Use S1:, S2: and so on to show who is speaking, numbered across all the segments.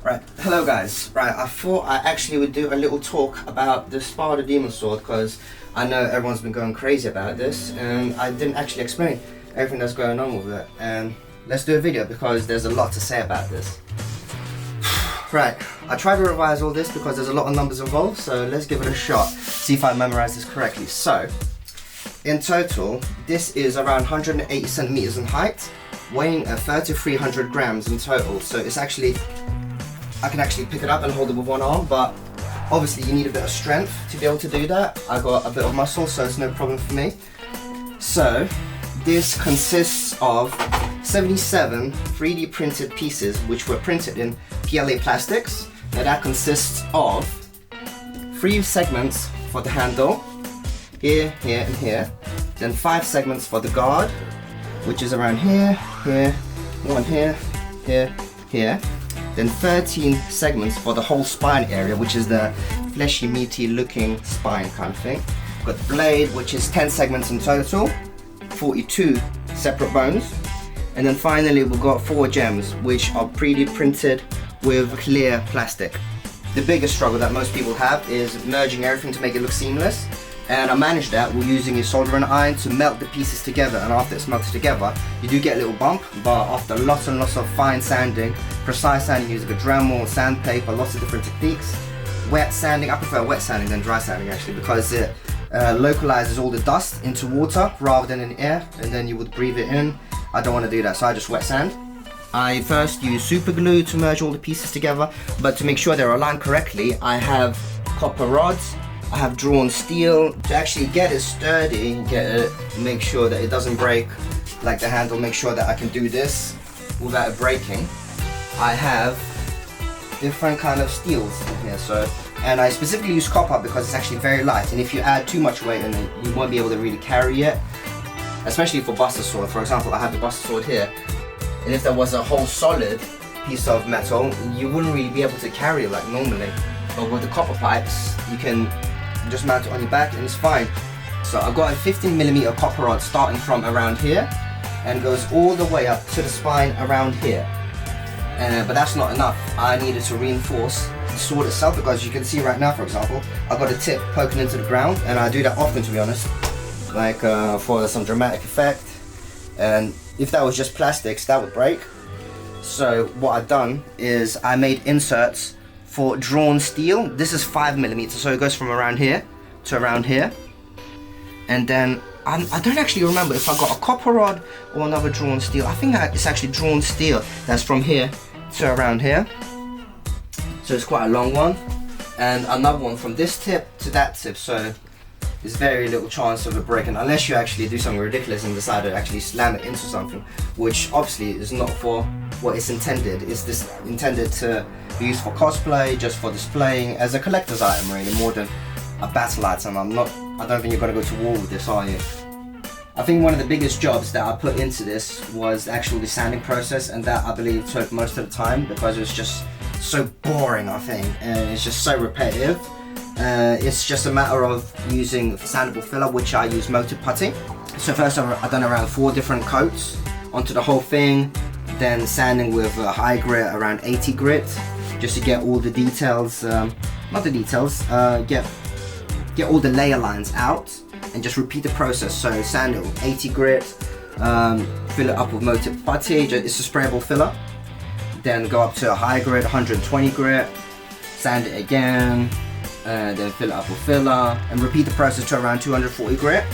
S1: Right, hello guys. Right, I thought I actually would do a little talk about the Sparda Demon Sword because I know everyone's been going crazy about this and I didn't actually explain everything that's going on with it. And let's do a video because there's a lot to say about this. Right, I tried to revise all this because there's a lot of numbers involved, so let's give it a shot, see if I memorize this correctly. So, in total, this is around 180 centimeters in height, weighing at 3,300 grams in total. So it's actually, I can actually pick it up and hold it with one arm, but obviously you need a bit of strength to be able to do that. I got a bit of muscle, so it's no problem for me. So this consists of 77 3D printed pieces which were printed in PLA plastics. Now that consists of 3 segments for the handle, here, here and here. Then 5 segments for the guard, which is around here, here, one here, here, here. Then 13 segments for the whole spine area, which is the fleshy, meaty looking spine kind of thing. We've got the blade, which is 10 segments in total, 42 separate bones. And then finally we've got 4 gems, which are 3D printed with clear plastic. The biggest struggle that most people have is merging everything to make it look seamless. And I managed that with using a soldering iron to melt the pieces together, and after it's melted together you do get a little bump, but after lots and lots of fine sanding, precise sanding using a Dremel, sandpaper, lots of different techniques, wet sanding, I prefer wet sanding than dry sanding actually because it localizes all the dust into water rather than in air, and then you would breathe it in. I don't want to do that, so I just wet sand. I first use super glue to merge all the pieces together, but to make sure they're aligned correctly I have copper rods, I have drawn steel to actually get it sturdy, make sure that it doesn't break like the handle, make sure that I can do this without it breaking. I have different kind of steels in here, and I specifically use copper because it's actually very light, and if you add too much weight in it you won't be able to really carry it, especially for Buster Sword. For example, I have the Buster Sword here, and if there was a whole solid piece of metal you wouldn't really be able to carry it like normally, but with the copper pipes you can just mount it on your back and it's fine. So I've got a 15mm copper rod starting from around here and goes all the way up to the spine around here. But that's not enough. I needed to reinforce the sword itself because you can see right now, for example, I've got a tip poking into the ground, and I do that often to be honest, like for some dramatic effect. And if that was just plastics that would break. So what I've done is I made inserts for drawn steel. This is 5mm, so it goes from around here to around here. And then I don't actually remember if I got a copper rod or another drawn steel. I think it's actually drawn steel that's from here to around here. So it's quite a long one. And another one from this tip to that tip, so there's very little chance of it breaking unless you actually do something ridiculous and decide to actually slam it into something, which obviously is not for what it's intended. It's this intended to be used for cosplay, just for displaying as a collector's item really, more than a battle item. I don't think you're gonna go to war with this, are you? I think one of the biggest jobs that I put into this was actually the sanding process, and that I believe took most of the time because it was just so boring, I think, and it's just so repetitive. It's just a matter of using sandable filler, which I use motor putty. So first I've done around 4 different coats onto the whole thing, then sanding with high grit, around 80 grit, just to get all the details, get all the layer lines out, and just repeat the process. So sand it with 80 grit, fill it up with motor putty, it's a sprayable filler, then go up to a high grit, 120 grit, sand it again, then fill it up with filler, and repeat the process to around 240 grit.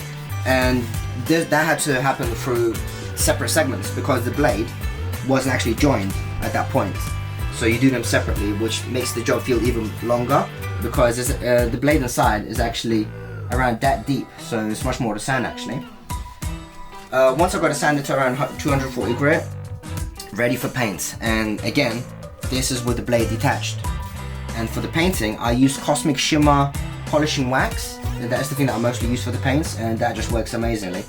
S1: And that had to happen through separate segments because the blade wasn't actually joined at that point. So you do them separately, which makes the job feel even longer because the blade inside is actually around that deep, so it's much more to sand actually. Once I've got it sanded to around 240 grit, ready for paint. And again, this is with the blade detached. And for the painting, I use Cosmic Shimmer polishing wax, and that's the thing that I mostly use for the paints, and that just works amazingly.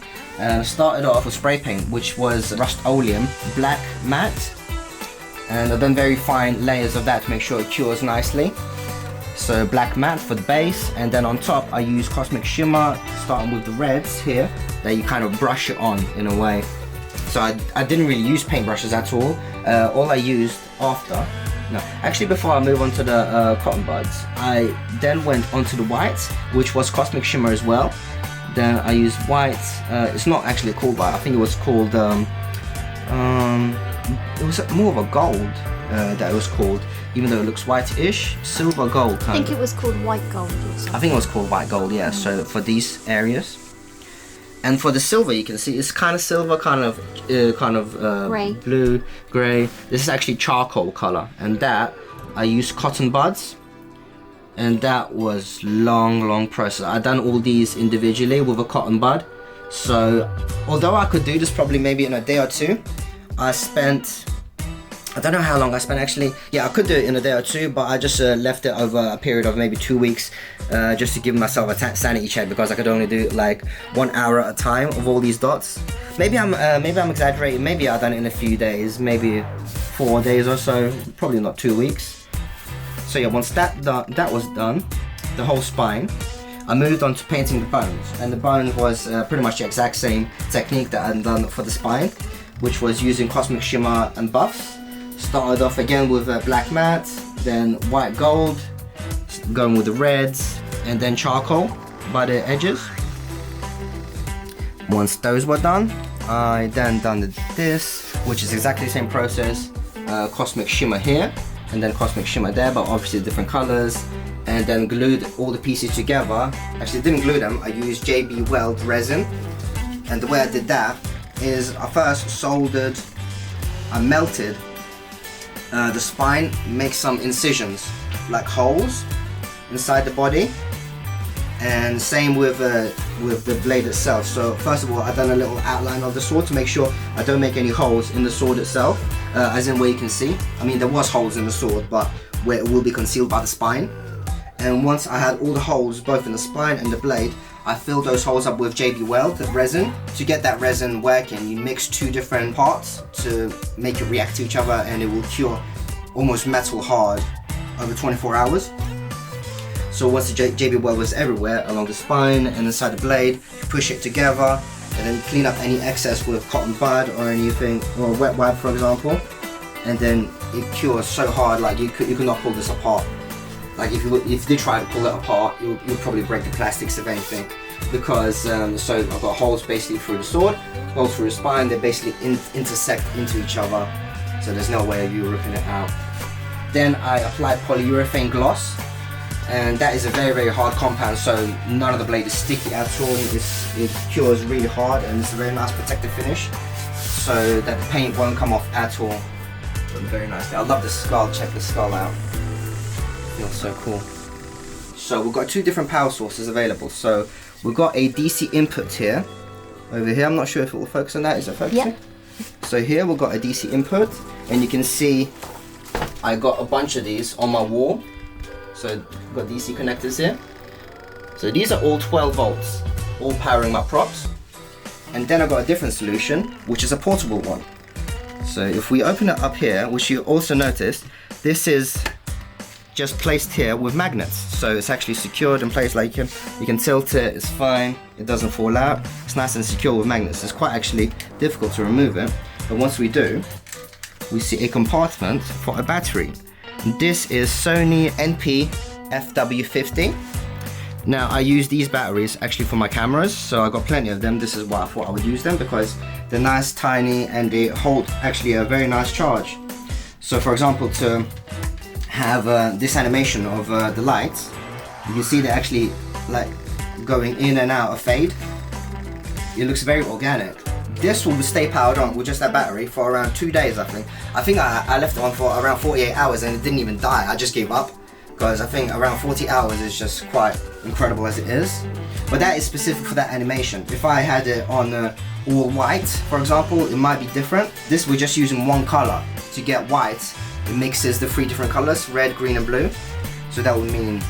S1: Started off with spray paint, which was Rust-Oleum Black Matte, and I've done very fine layers of that to make sure it cures nicely. So black matte for the base, and then on top I use Cosmic Shimmer, starting with the reds here, that you kind of brush it on in a way. So I didn't really use paintbrushes at all. All I used after No, actually before I move on to the cotton buds, I then went onto the white, which was Cosmic Shimmer as well. Then I used white, it's not actually called white, I think it was called, it was more of a gold that it was called, even though it looks white-ish, silver gold kind of.
S2: I think it was called white gold or something.
S1: I think it was called white gold, yeah, so for these areas. And for the silver, you can see it's kind of silver, kind of
S2: Grey.
S1: blue, grey. This is actually charcoal color, and that I used cotton buds, and that was long process. I done all these individually with a cotton bud. So although I could do this probably maybe in a day or two, I don't know how long I spent actually. Yeah, I could do it in a day or two, but I just left it over a period of maybe 2 weeks, just to give myself a sanity check, because I could only do like 1 hour at a time of all these dots. Maybe I'm exaggerating. Maybe I done it in a few days, maybe 4 days or so. Probably not 2 weeks. So yeah, once that was done, the whole spine, I moved on to painting the bones, and the bones was pretty much the exact same technique that I'd done for the spine, which was using Cosmic Shimmer and buffs. Started off again with black matte, then white gold, going with the reds, and then charcoal by the edges. Once those were done, I then done this, which is exactly the same process, Cosmic Shimmer here, and then Cosmic Shimmer there, but obviously different colors, and then glued all the pieces together. Actually, didn't glue them, I used JB Weld resin, and the way I did that is I first soldered, I melted the spine, make some incisions, like holes inside the body, and same with the blade itself. So first of all, I've done a little outline of the sword to make sure I don't make any holes in the sword itself, as in where you can see. I mean, there was holes in the sword, but where it will be concealed by the spine. And once I had all the holes, both in the spine and the blade, I filled those holes up with JB Weld resin. To get that resin working, you mix 2 different parts to make it react to each other, and it will cure almost metal hard over 24 hours. So once the JB Weld was everywhere, along the spine and inside the blade, push it together, and then clean up any excess with cotton bud or anything, or wet wipe for example, and then it cures so hard, like you could not pull this apart. Like if you did try to pull it apart, you'll probably break the plastics if anything, because so I've got holes basically through the sword, holes through the spine, they basically intersect into each other, so there's no way of you ripping it out. Then I applied polyurethane gloss, and that is a very hard compound, so none of the blade is sticky at all. It cures really hard, and it's a very nice protective finish, so that the paint won't come off at all. Very nice. I love the skull. Check the skull out. Feels so cool. So we've got 2 different power sources available. So we've got a DC input here. Over here, I'm not sure if it will focus on that. Is it focusing?
S2: Yeah.
S1: So here we've got a DC input, and you can see I got a bunch of these on my wall. So I've got DC connectors here. So these are all 12 volts, all powering my props. And then I've got a different solution, which is a portable one. So if we open it up here, which you also noticed, this is just placed here with magnets, so it's actually secured in place. Like you can tilt it, it's fine, it doesn't fall out, it's nice and secure with magnets. It's quite actually difficult to remove it, but once we do, we see a compartment for a battery. This is Sony NP FW50. Now I use these batteries actually for my cameras, so I got plenty of them. This is why I thought I would use them, because they're nice, tiny, and they hold actually a very nice charge. So for example, to have this animation of the lights, you can see they're actually like going in and out of fade. It looks very organic. This will stay powered on with just that battery for around 2 days, I think. I left it on for around 48 hours and it didn't even die. I just gave up, because I think around 40 hours is just quite incredible as it is. But that is specific for that animation. If I had it on all white, for example, it might be different. This, we're just using one color. To get white, it mixes the 3 different colors, red, green and blue. So that would mean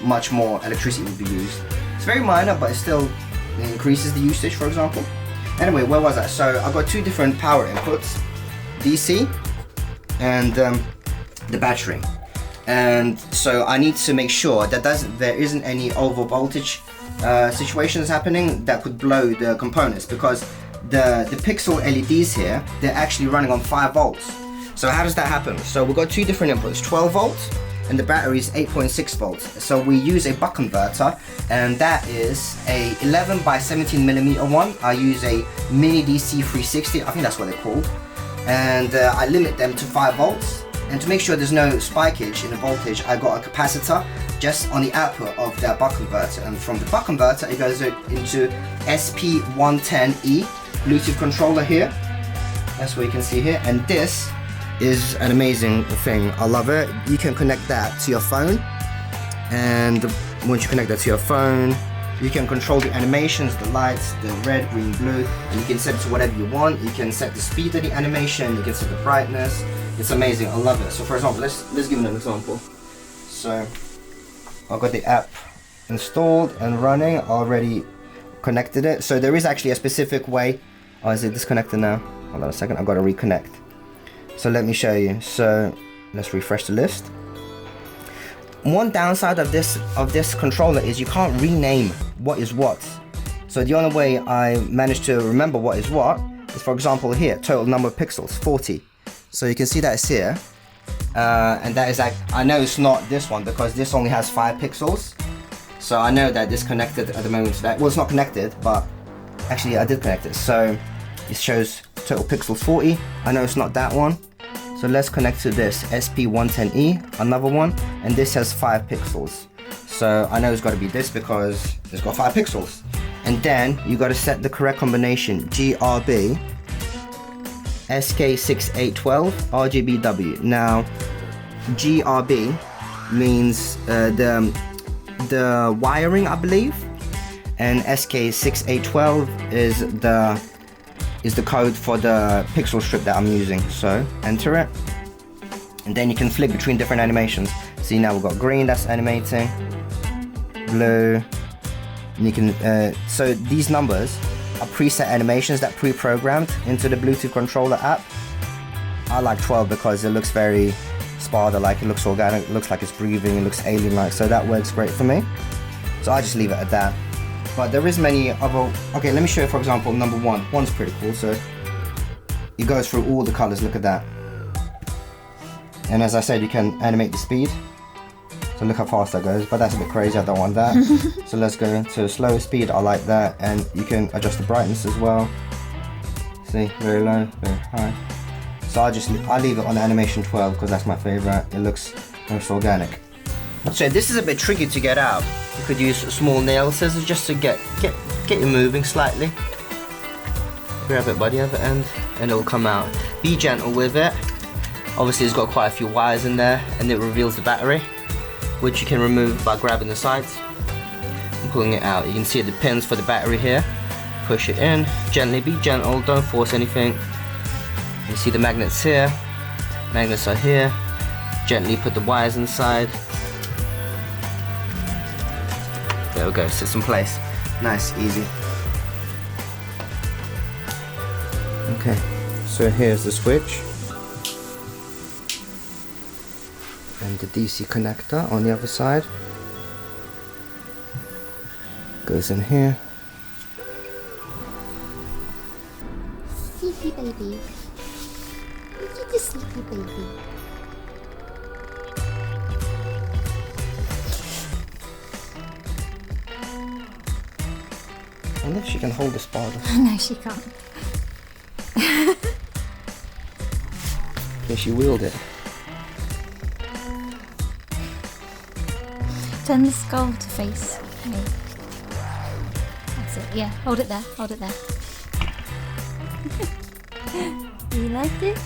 S1: much more electricity would be used. It's very minor, but it still increases the usage, for example. Anyway, where was I? So I've got 2 different power inputs, DC and the battery. And so I need to make sure that there isn't any over voltage situations happening that could blow the components, because the pixel LEDs here, they're actually running on 5 volts. So how does that happen? So we've got two different inputs, 12 volts, and the battery is 8.6 volts. So we use a buck converter, and that is a 11 by 17 millimeter one. I use a mini DC 360, I think that's what they're called. And I limit them to 5 volts. And to make sure there's no spikage in the voltage, I got a capacitor just on the output of that buck converter. And from the buck converter, it goes into SP110E Bluetooth controller here. That's what you can see here. And this is an amazing thing. I love it. You can connect that to your phone. And once you connect that to your phone, you can control the animations, the lights, the red, green, blue, and you can set it to whatever you want. You can set the speed of the animation, you can set the brightness. It's amazing, I love it. So for example, let's give it an example. So I've got the app installed and running, already connected it. So there is actually a specific way. Oh, is it disconnected now? Hold on a second, I've got to reconnect. So let me show you. So let's refresh the list. One downside of this controller is you can't rename what is what. So the only way I managed to remember what is what is, for example, here, total number of pixels, 40. So you can see that it's here. And that is, I know it's not this one because this only has 5 pixels. So I know that this connected at the moment to that. Well, it's not connected, but actually I did connect it. So it shows total pixels 40. I know it's not that one. So let's connect to this SP110E, another one, and this has 5 pixels. So I know it's got to be this because it's got 5 pixels. And then you got to set the correct combination, GRB SK6812 RGBW. Now GRB means the wiring, I believe, and SK6812 is the code for the pixel strip that I'm using. So enter it, and then you can flick between different animations. See, now we've got green, that's animating, blue, and you can so these numbers are preset animations that pre-programmed into the Bluetooth controller app. I like 12 because it looks very Sparda like, it looks organic, it looks like it's breathing, it looks alien like, so that works great for me. So I just leave it at that. But there is many other, okay, let me show you, for example, number 1. One's pretty cool, so it goes through all the colors, look at that. And as I said, you can animate the speed. So look how fast that goes, but that's a bit crazy, I don't want that. So let's go to slower speed, I like that. And you can adjust the brightness as well. See, very low, very high. So I leave it on the animation 12 because that's my favorite. It looks most organic. So this is a bit tricky to get out. You could use small nail scissors just to get you moving slightly. Grab it by the other end and it'll come out. Be gentle with it. Obviously it's got quite a few wires in there and it reveals the battery, which you can remove by grabbing the sides and pulling it out. You can see the pins for the battery here. Push it in, gently, be gentle, don't force anything. You see the magnets here, magnets are here. Gently put the wires inside. There we go, sits in place. Nice, easy. Okay, so here's the switch. And the DC connector on the other side. Goes in here.
S2: Sleepy baby. Look at the sleepy baby.
S1: I wonder if she can hold the Sparda.
S2: No, she can't.
S1: Can she wield it?
S2: Turn the skull to face me. That's it, yeah. Hold it there, hold it there. You liked it?